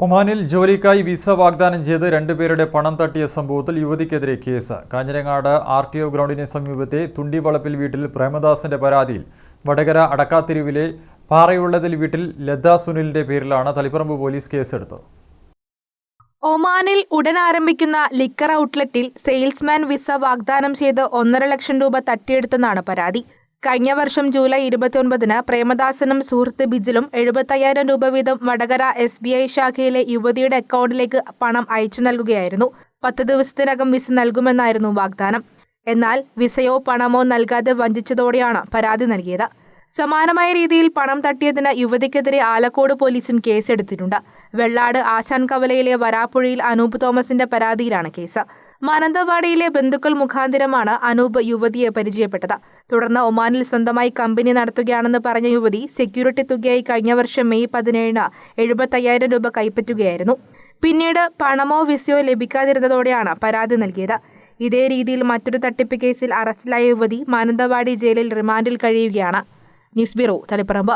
ഒമാനിൽ ജോലിക്കായി വിസ വാഗ്ദാനം ചെയ്ത് രണ്ടുപേരുടെ പണം തട്ടിയ സംഭവത്തിൽ യുവതിക്കെതിരെ കേസ്. കാഞ്ഞിരങ്ങാട് RTO ഗ്രൗണ്ടിന് സമീപത്തെ തുണ്ടിവളപ്പിൽ വീട്ടിൽ പ്രേമദാസന്റെ പരാതിയിൽ വടകര അടക്കാത്തെരുവിലെ പാറയുള്ളതിൽ വീട്ടിൽ ലത സുനിലിന്റെ പേരിലാണ് തളിപ്പറമ്പ് പോലീസ് കേസെടുത്തത്. ഒമാനിൽ ഉടൻ ആരംഭിക്കുന്ന ലിക്കർ ഔട്ട്ലെറ്റിൽ സെയിൽസ്മാൻ വിസ വാഗ്ദാനം ചെയ്ത് 1.5 ലക്ഷം രൂപ തട്ടിയെടുത്തെന്നാണ് പരാതി. കഴിഞ്ഞ വർഷം ജൂലൈ 29-ന് പ്രേമദാസനും സുഹൃത്ത് ബിജിലും 75,000 രൂപ വീതം വടകര SBI ശാഖയിലെ യുവതിയുടെ അക്കൗണ്ടിലേക്ക് പണം അയച്ചു നൽകുകയായിരുന്നു. 10 ദിവസത്തിനകം വിസ നൽകുമെന്നായിരുന്നു വാഗ്ദാനം. എന്നാൽ വിസയോ പണമോ നൽകാതെ വഞ്ചിച്ചതോടെയാണ് പരാതി നൽകിയത്. സമാനമായ രീതിയിൽ പണം തട്ടിയതിന് യുവതിക്കെതിരെ ആലക്കോട് പോലീസും കേസെടുത്തിട്ടുണ്ട്. വെള്ളാട് ആശാൻ കവലയിലെ വരാപ്പുഴയിൽ അനൂപ് തോമസിന്റെ പരാതിയിലാണ് കേസ്. മാനന്തവാടിയിലെ ബന്ധുക്കൾ മുഖാന്തിരമാണ് അനൂപ് യുവതിയെ പരിചയപ്പെട്ടത്. തുടർന്ന് ഒമാനിൽ സ്വന്തമായി കമ്പനി നടത്തുകയാണെന്ന് പറഞ്ഞ യുവതി സെക്യൂരിറ്റി തുകയായി കഴിഞ്ഞ വർഷം മെയ് 17-ന് 75,000 രൂപ കൈപ്പറ്റുകയായിരുന്നു. പിന്നീട് പണമോ വിസയോ ലഭിക്കാതിരുന്നതോടെയാണ് പരാതി നൽകിയത്. ഇതേ രീതിയിൽ മറ്റൊരു തട്ടിപ്പ് കേസിൽ അറസ്റ്റിലായ യുവതി മാനന്തവാടി ജയിലിൽ റിമാൻഡിൽ കഴിയുകയാണ്. News bureau, Taliparamba.